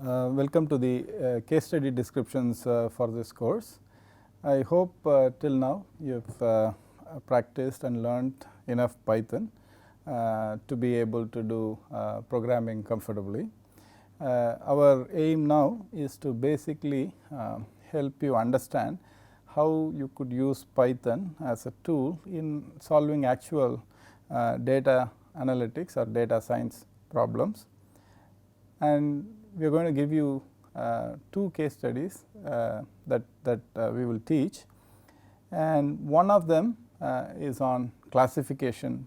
Welcome to the case study descriptions for this course. I hope till now you have practiced and learnt enough Python to be able to do programming comfortably. Our aim now is to basically help you understand how you could use Python as a tool in solving actual data analytics or data science problems. And we are going to give you two case studies that we will teach, and one of them is on classification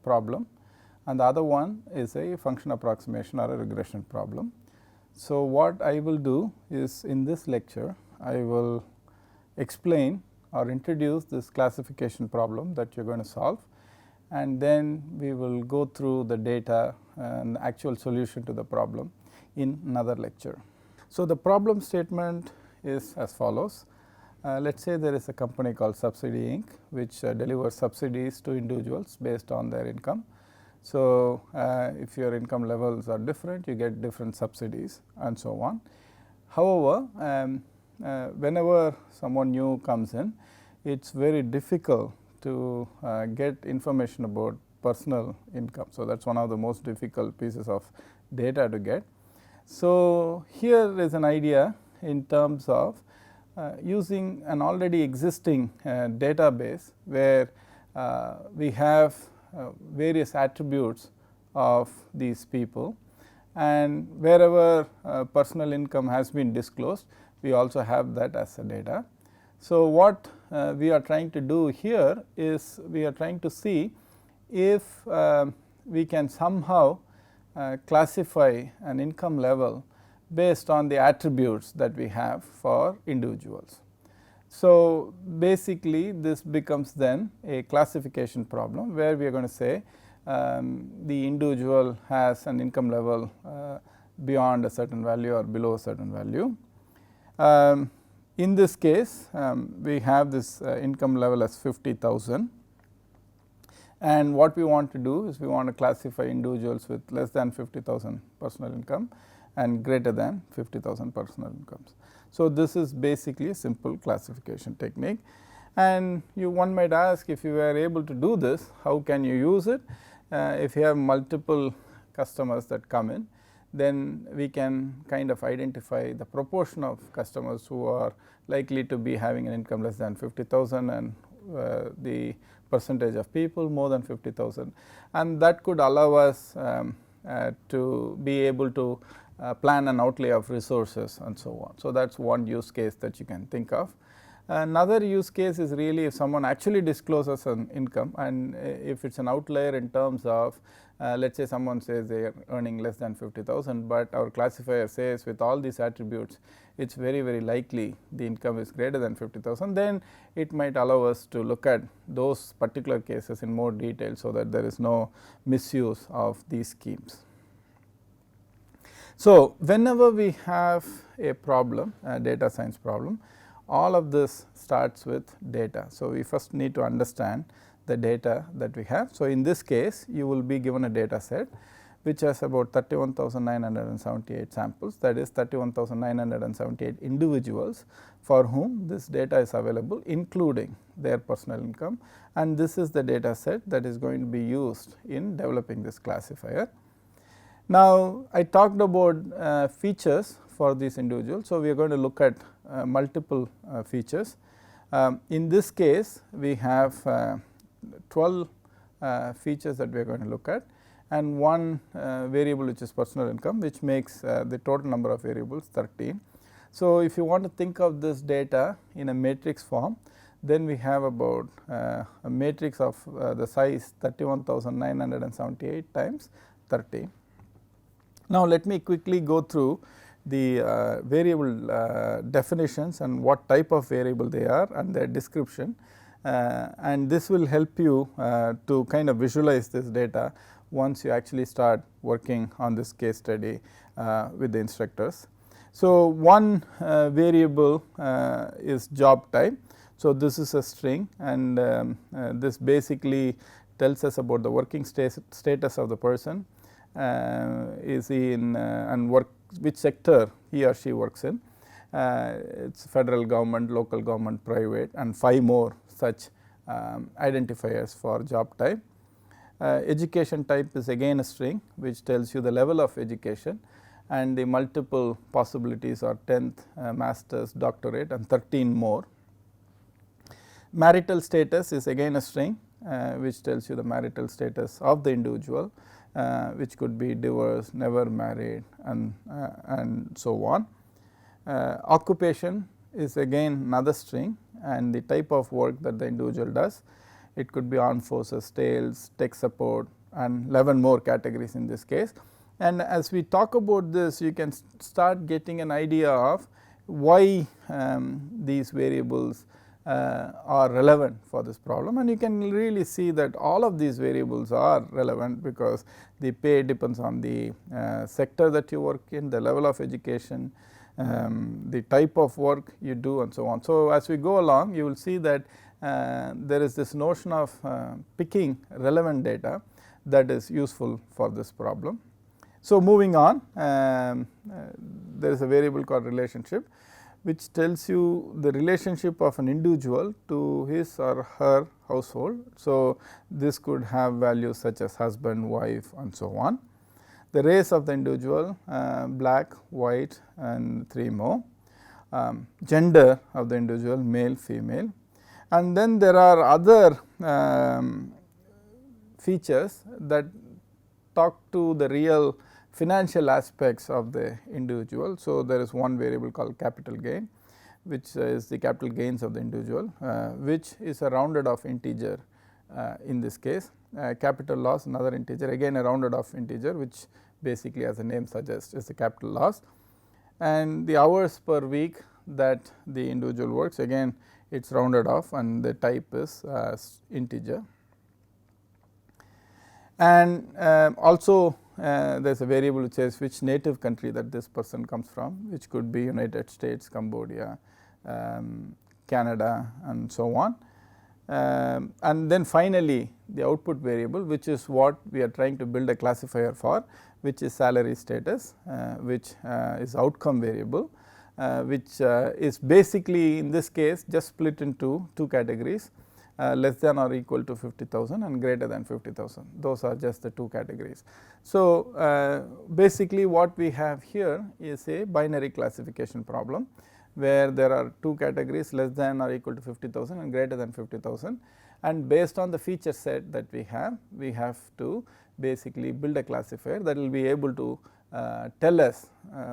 problem, and the other one is a function approximation or a regression problem. So, what I will do is, in this lecture I will explain or introduce this classification problem that you are going to solve, and then we will go through the data and the actual solution to the problem in another lecture. So, the problem statement is as follows. Let us say there is a company called Subsidy Inc., which delivers subsidies to individuals based on their income. So, if your income levels are different, you get different subsidies and so on. However, whenever someone new comes in, it is very difficult to get information about personal income. So, that is one of the most difficult pieces of data to get. So, here is an idea in terms of using an already existing database, where we have various attributes of these people, and wherever personal income has been disclosed, we also have that as a data. So, what we are trying to do here is we are trying to see if we can somehow classify an income level based on the attributes that we have for individuals. So, basically this becomes then a classification problem, where we are going to say the individual has an income level beyond a certain value or below a certain value. In this case, we have this income level as 50,000, and what we want to do is we want to classify individuals with less than 50,000 personal income and greater than 50,000 personal incomes. So, this is basically a simple classification technique, and one might ask, if you were able to do this, how can you use it? If you have multiple customers that come in, then we can kind of identify the proportion of customers who are likely to be having an income less than 50,000 and the percentage of people more than 50,000, and that could allow us to be able to plan an outlay of resources and so on. So, that is one use case that you can think of. Another use case is really if someone actually discloses an income, and if it is an outlier in terms of let us say someone says they are earning less than 50,000, but our classifier says with all these attributes it is very likely the income is greater than 50,000, then it might allow us to look at those particular cases in more detail, so that there is no misuse of these schemes. So, whenever we have a problem, a data science problem, all of this starts with data. So, we first need to understand the data that we have. So, in this case you will be given a data set which has about 31,978 samples, that is 31,978 individuals for whom this data is available, including their personal income, and this is the data set that is going to be used in developing this classifier. Now, I talked about features for these individuals. So, we are going to look at multiple features. In this case, we have 12 features that we are going to look at, and one variable which is personal income, which makes the total number of variables 13. So, if you want to think of this data in a matrix form, then we have about a matrix of the size 31,978 times 13. Now, let me quickly go through the variable definitions and what type of variable they are and their description, and this will help you to kind of visualize this data once you actually start working on this case study with the instructors. So, one variable is job type. So, this is a string, and this basically tells us about the working status of the person. Is he in and which sector he or she works in. It is federal government, local government, private, and 5 more such identifiers for job type. Education type is again a string which tells you the level of education, and the multiple possibilities are 10th, masters, doctorate, and 13 more. Marital status is again a string which tells you the marital status of the individual, which could be divorced, never married, and so on. Occupation is again another string, and the type of work that the individual does. It could be armed forces, sales, tech support, and 11 more categories in this case. And as we talk about this, you can start getting an idea of why these variables are relevant for this problem, and you can really see that all of these variables are relevant, because the pay depends on the sector that you work in, the level of education, the type of work you do, and so on. So, as we go along, you will see that there is this notion of picking relevant data that is useful for this problem. So, moving on, there is a variable called relationship, which tells you the relationship of an individual to his or her household. So, this could have values such as husband, wife, and so on. The race of the individual, black, white, and 3 more. Gender of the individual, male, female. And then there are other features that talk to the real financial aspects of the individual. So, there is one variable called capital gain, which is the capital gains of the individual, which is a rounded off integer in this case. Capital loss, another integer, again a rounded off integer, which basically, as the name suggests, is the capital loss. And the hours per week that the individual works, again it is rounded off, and the type is integer. And also there is a variable which says which native country that this person comes from, which could be United States, Cambodia, Canada, and so on. And then finally, the output variable, which is what we are trying to build a classifier for, which is salary status, which is outcome variable, which is basically in this case just split into 2 categories, less than or equal to 50,000 and greater than 50,000. Those are just the 2 categories. So, basically what we have here is a binary classification problem, where there are 2 categories, less than or equal to 50,000 and greater than 50,000, and based on the feature set that we have to basically build a classifier that will be able to tell us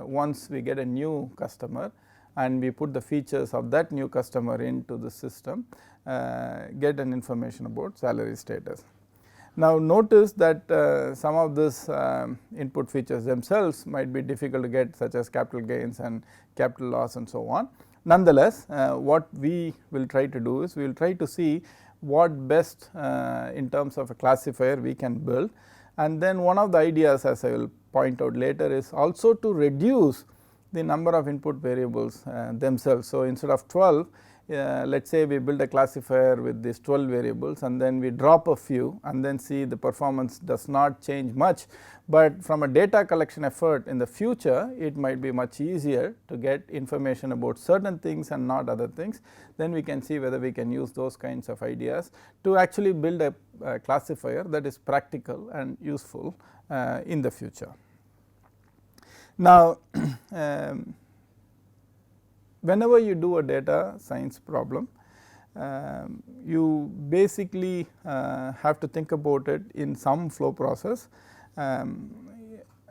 once we get a new customer and we put the features of that new customer into the system, get an information about salary status. Now, notice that some of this input features themselves might be difficult to get, such as capital gains and capital loss and so on. Nonetheless, what we will try to do is we will try to see what best in terms of a classifier we can build, and then one of the ideas, as I will point out later, is also to reduce the number of input variables themselves. So, instead of 12, let us say we build a classifier with these 12 variables, and then we drop a few and then see the performance does not change much, but from a data collection effort in the future, it might be much easier to get information about certain things and not other things. Then we can see whether we can use those kinds of ideas to actually build a classifier that is practical and useful in the future. Now, whenever you do a data science problem, you basically have to think about it in some flow process.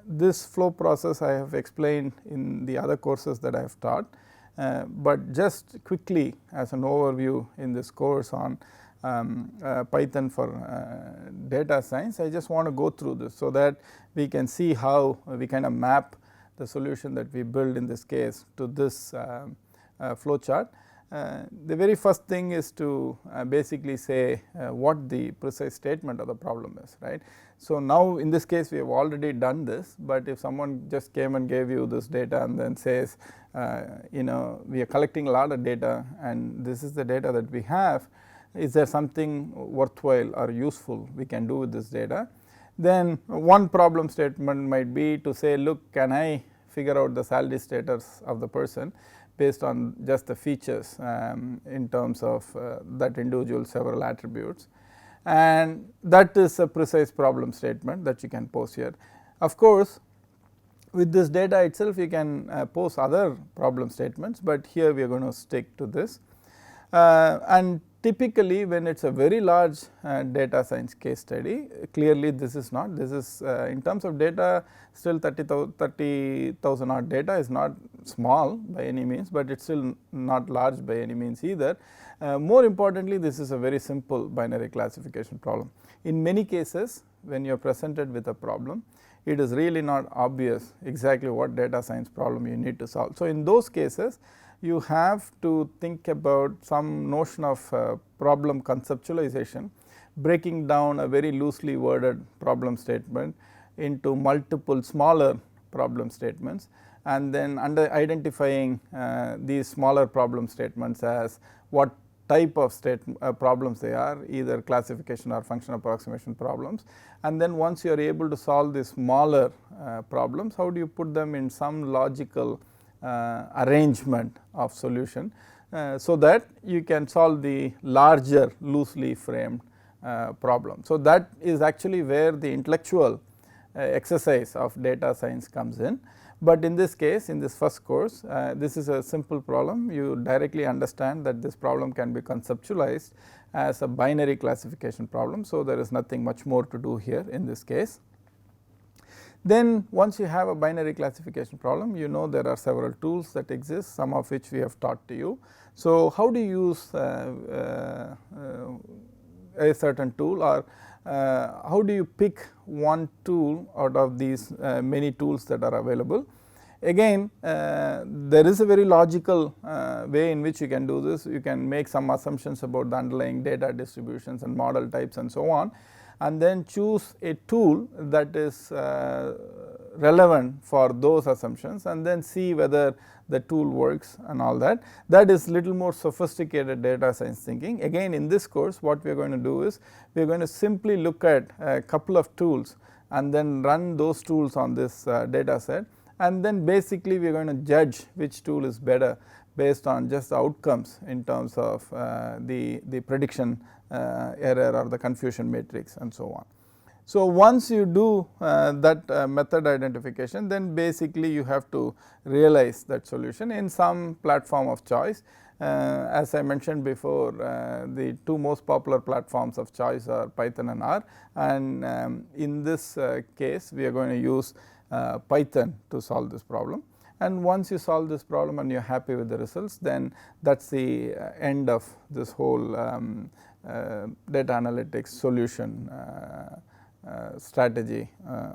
This flow process I have explained in the other courses that I have taught, but just quickly as an overview in this course on Python for data science, I just want to go through this so that we can see how we kind of map the solution that we build in this case to this flow chart. The very first thing is to basically say what the precise statement of the problem is, right. So, now in this case we have already done this, but if someone just came and gave you this data and then says we are collecting a lot of data and this is the data that we have, is there something worthwhile or useful we can do with this data? Then one problem statement might be to say, look, can I figure out the salary status of the person based on just the features in terms of that individual several attributes, and that is a precise problem statement that you can pose here. Of course, with this data itself you can pose other problem statements, but here we are going to stick to this. And typically when it is a very large data science case study, clearly this is not, this is in terms of data still 30,000 odd data is not small by any means, but it is still not large by any means either. More importantly, this is a very simple binary classification problem. In many cases when you are presented with a problem, it is really not obvious exactly what data science problem you need to solve. So, in those cases you have to think about some notion of problem conceptualization, breaking down a very loosely worded problem statement into multiple smaller problem statements, and then identifying these smaller problem statements as what type of problems they are, either classification or function approximation problems. And then once you are able to solve these smaller problems, how do you put them in some logical arrangement of solution, so that you can solve the larger loosely framed problem. So, that is actually where the intellectual exercise of data science comes in. But in this case, in this first course, this is a simple problem. You directly understand that this problem can be conceptualized as a binary classification problem. So, there is nothing much more to do here in this case. Then once you have a binary classification problem, you know there are several tools that exist, some of which we have taught to you. So, how do you use a certain tool, or how do you pick one tool out of these many tools that are available? Again, there is a very logical way in which you can do this. You can make some assumptions about the underlying data distributions and model types and so on, and then choose a tool that is relevant for those assumptions, and then see whether the tool works and all that. That is little more sophisticated data science thinking. Again, in this course what we are going to do is we are going to simply look at a couple of tools and then run those tools on this data set, and then basically we are going to judge which tool is better based on just the outcomes in terms of the prediction error or the confusion matrix and so on. So, once you do that method identification, then basically you have to realize that solution in some platform of choice. As I mentioned before, the two most popular platforms of choice are Python and R, and in this case we are going to use Python to solve this problem. And once you solve this problem and you are happy with the results, then that is the end of this whole data analytics solution strategy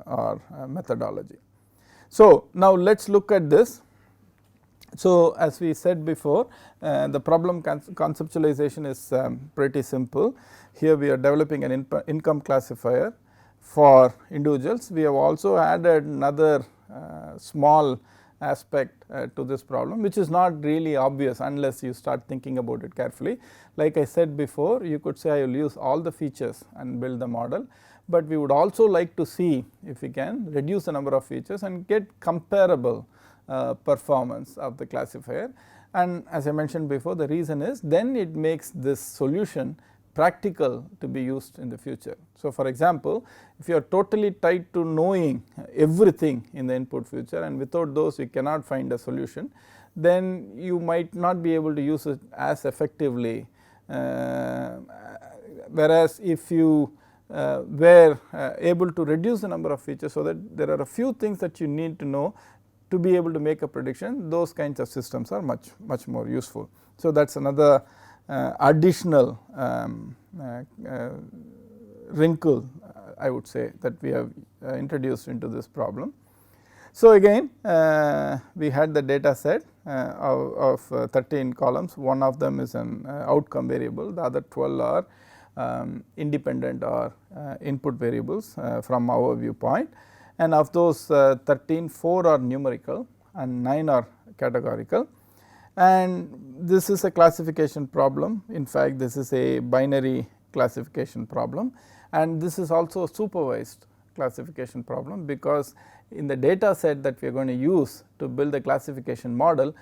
or methodology. So, now let us look at this. So, as we said before, the problem conceptualization is pretty simple. Here we are developing an income classifier for individuals. We have also added another small aspect to this problem, which is not really obvious unless you start thinking about it carefully. Like I said before, you could say I will use all the features and build the model, but we would also like to see if we can reduce the number of features and get comparable performance of the classifier. And as I mentioned before, the reason is then it makes this solution practical to be used in the future. So, for example, if you are totally tied to knowing everything in the input future and without those you cannot find a solution, then you might not be able to use it as effectively, whereas if you were able to reduce the number of features so that there are a few things that you need to know to be able to make a prediction, those kinds of systems are much more useful. So, that is another additional wrinkle I would say that we have introduced into this problem. So, again we had the data set of 13 columns. One of them is an outcome variable, the other 12 are independent or input variables from our viewpoint, and of those 13, 4 are numerical and 9 are categorical. And this is a classification problem. In fact, this is a binary classification problem, and this is also a supervised classification problem, because in the data set that we are going to use to build the classification model,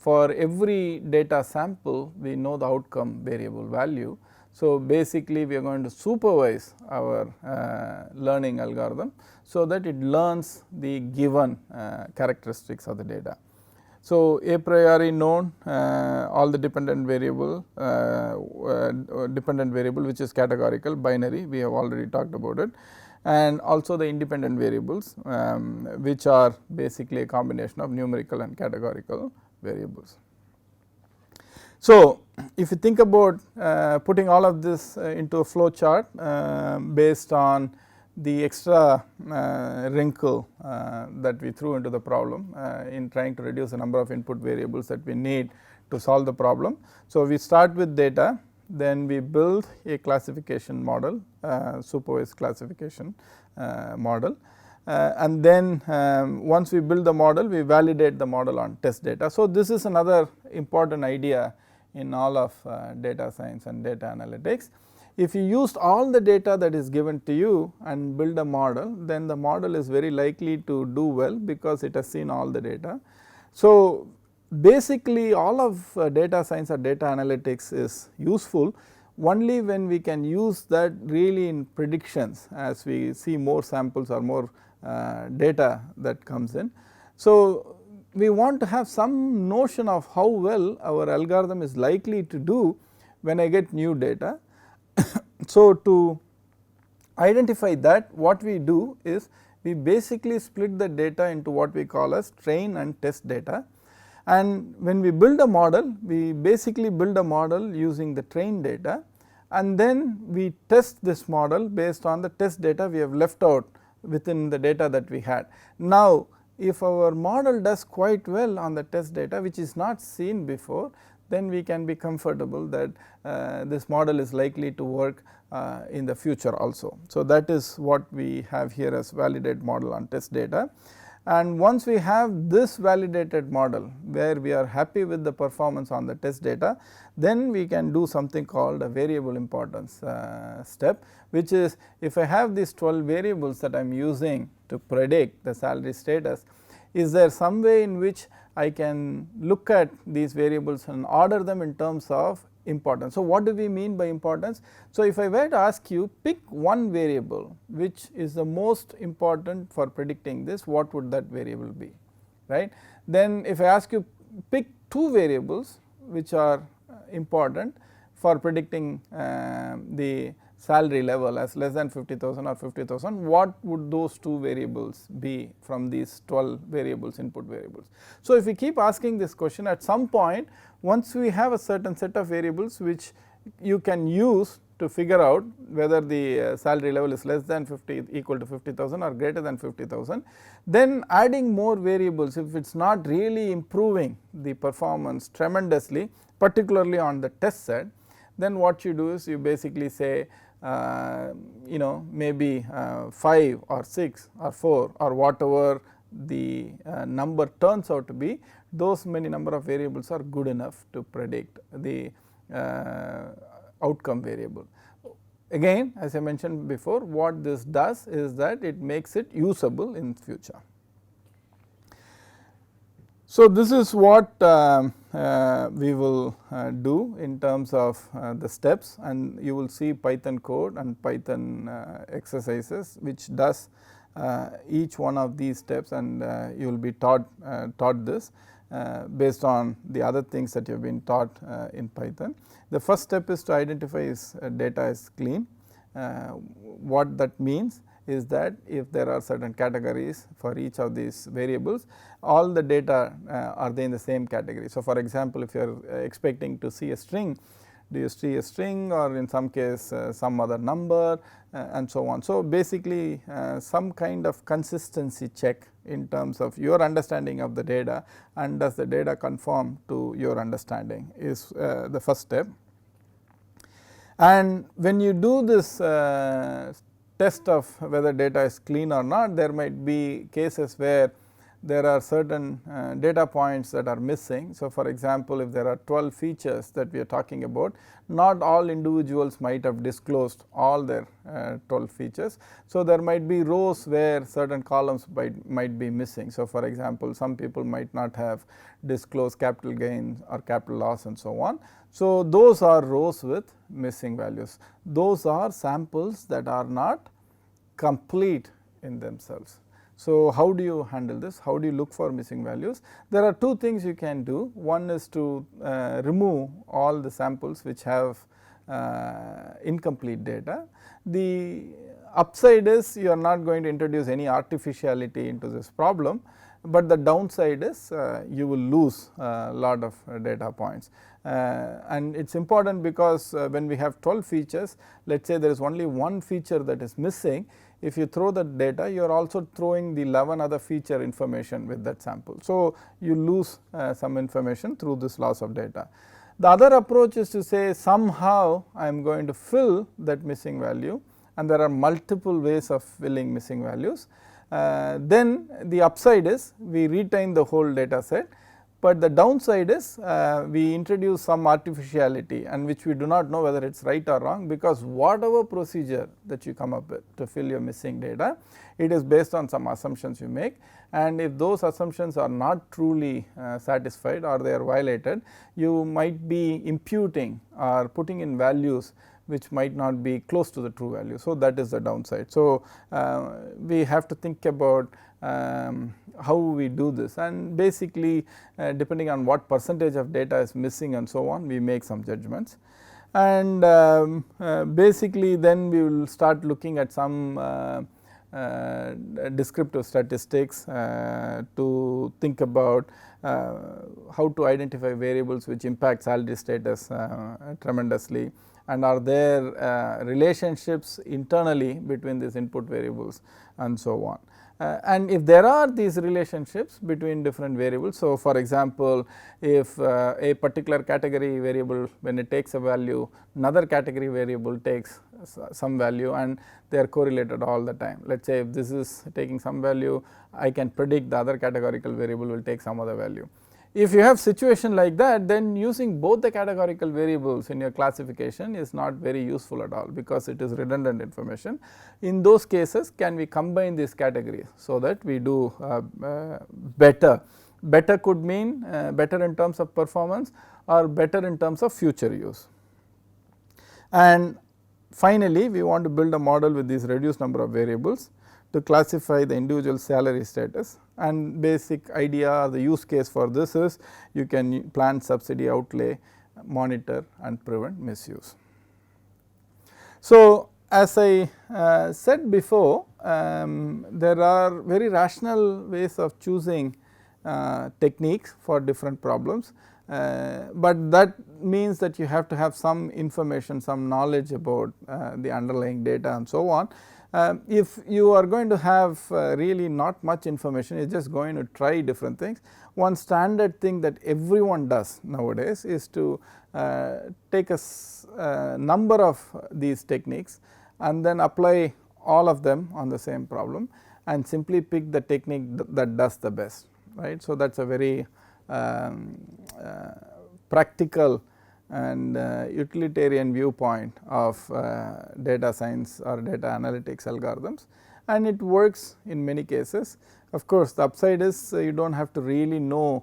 for every data sample we know the outcome variable value. So, basically we are going to supervise our learning algorithm, so that it learns the given characteristics of the data. So, a priori known all the dependent variable which is categorical binary, we have already talked about it, and also the independent variables which are basically a combination of numerical and categorical variables. So, if you think about putting all of this into a flow chart based on the extra wrinkle that we threw into the problem in trying to reduce the number of input variables that we need to solve the problem. So, we start with data, then we build a classification model, supervised classification model, and then once we build the model, we validate the model on test data. So, this is another important idea in all of data science and data analytics. If you used all the data that is given to you and build a model, then the model is very likely to do well, because it has seen all the data. So, basically all of data science or data analytics is useful only when we can use that really in predictions, as we see more samples or more data that comes in. So, we want to have some notion of how well our algorithm is likely to do when I get new data. So, to identify that, what we do is we basically split the data into what we call as train and test data, and when we build a model, we basically build a model using the train data, and then we test this model based on the test data we have left out within the data that we had. Now, if our model does quite well on the test data, which is not seen before, then we can be comfortable that this model is likely to work in the future also. So, that is what we have here as validated model on test data. And once we have this validated model where we are happy with the performance on the test data, then we can do something called a variable importance step, which is, if I have these 12 variables that I am using to predict the salary status, is there some way in which I can look at these variables and order them in terms of importance. So, what do we mean by importance? So, if I were to ask you, pick one variable which is the most important for predicting this, what would that variable be, right? Then if I ask you, pick two variables which are important for predicting the salary level as less than 50,000 or 50,000, what would those two variables be from these 12 variables, input variables. So, if we keep asking this question, at some point once we have a certain set of variables which you can use to figure out whether the salary level is less than 50 equal to 50,000 or greater than 50,000, then adding more variables, if it is not really improving the performance tremendously, particularly on the test set, then what you do is you basically say maybe 5 or 6 or 4 or whatever the number turns out to be, those many number of variables are good enough to predict the outcome variable. Again, as I mentioned before, what this does is that it makes it usable in future. So, this is what we will do in terms of the steps, and you will see Python code and Python exercises which does each one of these steps, and you will be taught this based on the other things that you have been taught in Python. The first step is to identify if data is clean. What that means is that if there are certain categories for each of these variables, all the data are they in the same category. So, for example, if you are expecting to see a string, do you see a string or in some case some other number and so on. So, basically some kind of consistency check in terms of your understanding of the data, and does the data conform to your understanding is the first step. And when you do this test of whether data is clean or not, there might be cases where there are certain data points that are missing. So, for example, if there are 12 features that we are talking about, not all individuals might have disclosed all their 12 features. So, there might be rows where certain columns might be missing. So, for example, some people might not have disclosed capital gain or capital loss and so on. So, those are rows with missing values. Those are samples that are not complete in themselves. So, how do you handle this? How do you look for missing values? There are two things you can do. One is to remove all the samples which have incomplete data. The upside is you are not going to introduce any artificiality into this problem, but the downside is you will lose a lot of data points. And it is important because when we have 12 features, let us say there is only one feature that is missing. If you throw the data, you are also throwing the 11 other feature information with that sample. So, you lose some information through this loss of data. The other approach is to say somehow I am going to fill that missing value, and there are multiple ways of filling missing values. Then the upside is we retain the whole data set, but the downside is we introduce some artificiality, and which we do not know whether it is right or wrong, because whatever procedure that you come up with to fill your missing data, it is based on some assumptions you make, and if those assumptions are not truly satisfied or they are violated, you might be imputing or putting in values which might not be close to the true value. So, that is the downside. So, we have to think about how we do this, and basically depending on what percentage of data is missing and so on, we make some judgments. And basically then we will start looking at some descriptive statistics to think about how to identify variables which impact salary status tremendously, and are there relationships internally between these input variables and so on. And if there are these relationships between different variables, so for example, if a particular category variable, when it takes a value, another category variable takes some value and they are correlated all the time. Let us say if this is taking some value, I can predict the other categorical variable will take some other value. If you have situation like that, then using both the categorical variables in your classification is not very useful at all, because it is redundant information. In those cases, can we combine these categories so that we do better? Better could mean better in terms of performance or better in terms of future use. And finally, we want to build a model with these reduced number of variables to classify the individual salary status, and basic idea or the use case for this is you can plan subsidy outlay, monitor and prevent misuse. So, as I said before, there are very rational ways of choosing techniques for different problems, but that means that you have to have some information, some knowledge about the underlying data and so on. If you are going to have really not much information, you are just going to try different things. One standard thing that everyone does nowadays is to take a number of these techniques and then apply all of them on the same problem and simply pick the technique that does the best, right. So, that is a very practical and utilitarian viewpoint of data science or data analytics algorithms, and it works in many cases. Of course, the upside is you do not have to really know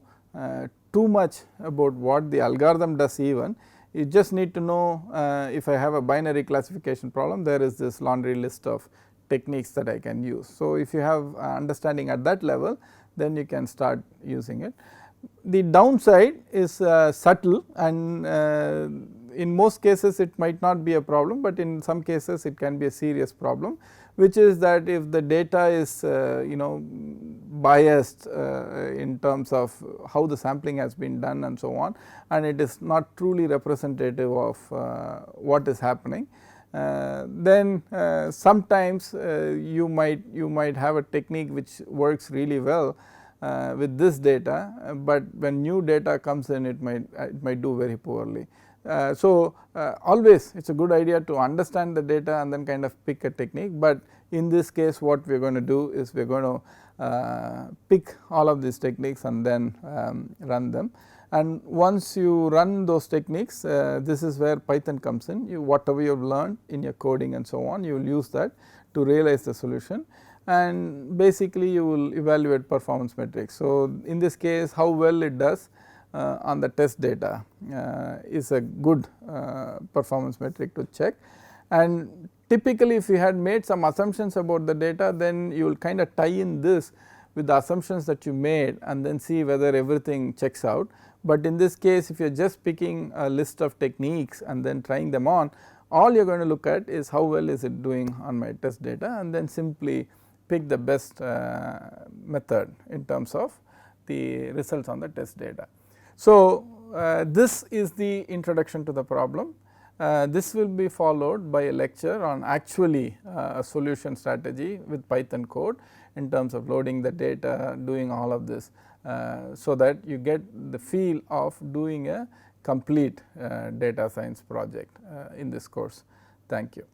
too much about what the algorithm does even. You just need to know if I have a binary classification problem, there is this laundry list of techniques that I can use. So, if you have understanding at that level, then you can start using it. The downside is subtle, and in most cases it might not be a problem, but in some cases it can be a serious problem, which is that if the data is biased in terms of how the sampling has been done and so on, and it is not truly representative of what is happening, then sometimes you might have a technique which works really well with this data, but when new data comes in, it might do very poorly. Always it is a good idea to understand the data and then kind of pick a technique, but in this case what we are going to do is we are going to pick all of these techniques and then run them. And once you run those techniques, this is where Python comes in. Whatever you have learned in your coding and so on, you will use that to realize the solution, and basically you will evaluate performance metrics. So, in this case how well it does on the test data is a good performance metric to check. And typically if you had made some assumptions about the data, then you will kind of tie in this with the assumptions that you made and then see whether everything checks out. But in this case if you are just picking a list of techniques and then trying them on, all you are going to look at is how well is it doing on my test data, and then simply pick the best method in terms of the results on the test data. So, this is the introduction to the problem. This will be followed by a lecture on actually a solution strategy with Python code in terms of loading the data, doing all of this, so that you get the feel of doing a complete data science project in this course. Thank you.